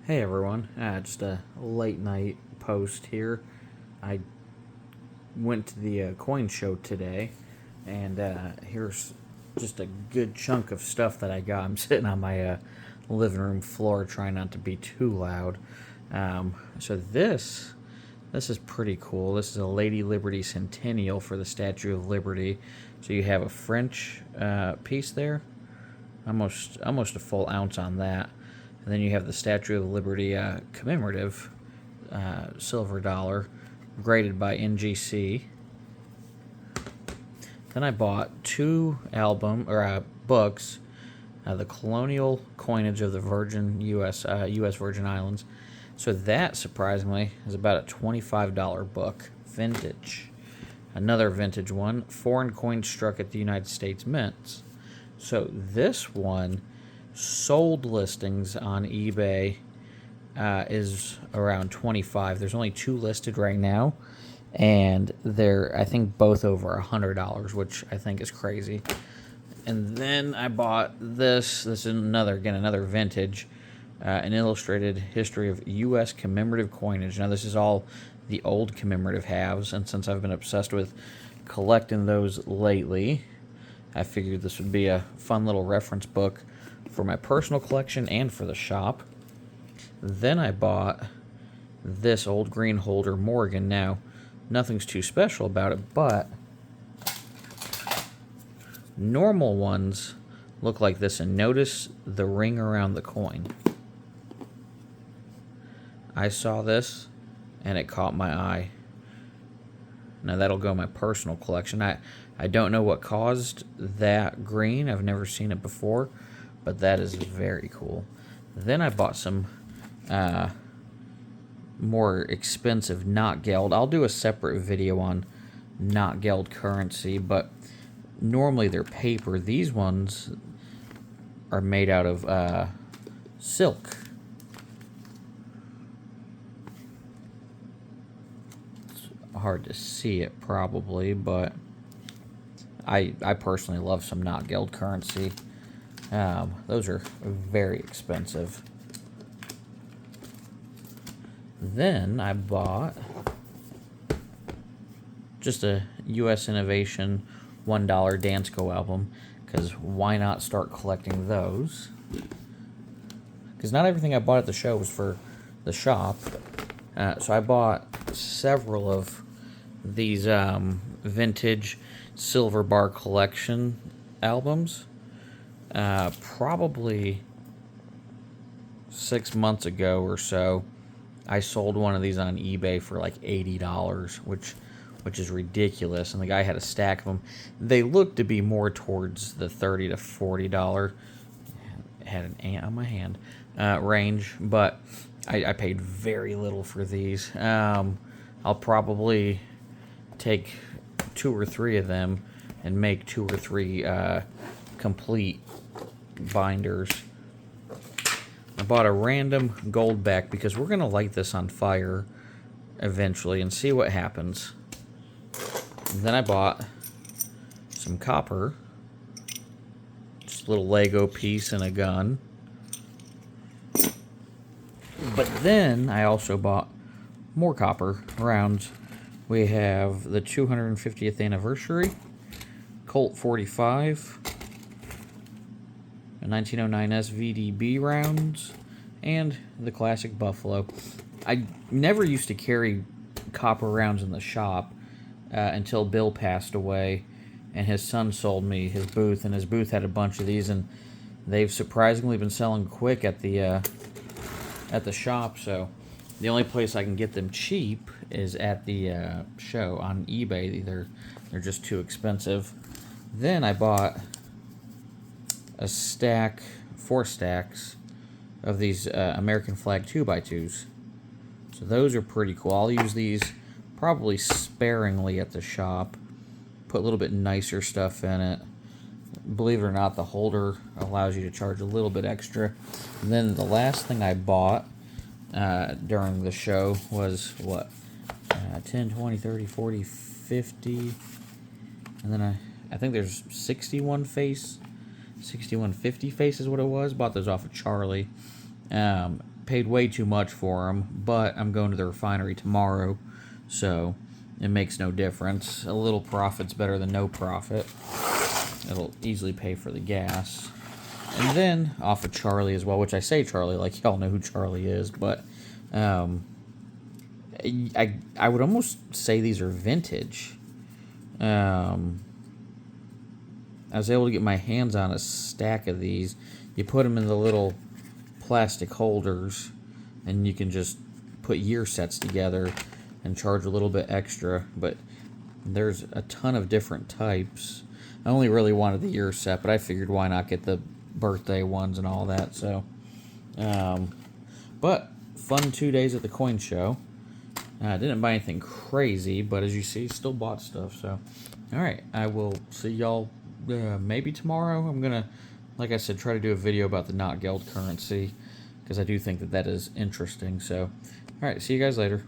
Hey everyone, just a late night post here. I went to the coin show today, and here's just a good chunk of stuff that I got. I'm sitting on my living room floor trying not to be too loud. So this is pretty cool. This is a Lady Liberty Centennial for the Statue of Liberty. So you have a French piece there, almost a full ounce on that. And then you have the Statue of Liberty commemorative silver dollar, graded by NGC. Then I bought two books, the colonial coinage of the Virgin U.S. Virgin Islands. So that surprisingly is about a $25 book, vintage. Another vintage one, foreign coins struck at the United States Mints. So this one, sold listings on eBay is around 25. There's only two listed right now, and they're, I think, both over $100, which I think is crazy. And then I bought this. This is another vintage, an illustrated history of U.S. commemorative coinage. Now this is all the old commemorative halves, and since I've been obsessed with collecting those lately, I figured this would be a fun little reference book for my personal collection and for the shop. Then I bought this old green holder Morgan. Now, nothing's too special about it, but normal ones look like this, and notice the ring around the coin. I saw this and it caught my eye. Now that'll go in my personal collection. I don't know what caused that green. I've never seen it before, but that is very cool. Then I bought some more expensive not geld. I'll do a separate video on not geld currency, but normally they're paper. These ones are made out of silk. It's hard to see it probably, but I personally love some not geld currency. Those are very expensive. Then I bought just a U.S. Innovation $1 Dansko album, because why not start collecting those? Because not everything I bought at the show was for the shop. So I bought several of these vintage Silver Bar Collection albums. Probably 6 months ago or so, I sold one of these on eBay for like $80, which is ridiculous. And the guy had a stack of them. They looked to be more towards the $30 to $40. Had an ant on my hand range, but I paid very little for these. I'll probably take 2 or 3 of them and make 2 or 3 complete binders. I bought a random gold back because we're going to light this on fire eventually and see what happens. And then I bought some copper, just a little Lego piece and a gun. But then I also bought more copper rounds. We have the 250th anniversary Colt 45, a 1909 SVDB rounds, and the classic Buffalo. I never used to carry copper rounds in the shop until Bill passed away, and his son sold me his booth, and his booth had a bunch of these, and they've surprisingly been selling quick at the shop. So the only place I can get them cheap is at the show on eBay. They're just too expensive. Then I bought a stack, 4 stacks of these American flag 2x2s. So those are pretty cool. I'll use these probably sparingly at the shop. Put a little bit nicer stuff in it. Believe it or not, the holder allows you to charge a little bit extra. And then the last thing I bought during the show was what? 10, 20, 30, 40, 50. And then I think there's 61 face. 6150 face is what it was. Bought those off of Charlie. paid way too much for them, but I'm going to the refinery tomorrow, so it makes no difference. A little profit's better than no profit. It'll easily pay for the gas. And then off of Charlie as well, which I say Charlie like y'all know who Charlie is, but I would almost say these are vintage. I was able to get my hands on a stack of these. You put them in the little plastic holders, and you can just put year sets together and charge a little bit extra, but there's a ton of different types. I only really wanted the year set, but I figured why not get the birthday ones and all that. So but fun 2 days at the coin show. I didn't buy anything crazy, but as you see, still bought stuff. So all right, I will see y'all maybe tomorrow. I'm gonna, like I said, try to do a video about the not geld currency, because I do think that is interesting. So all right, see you guys later.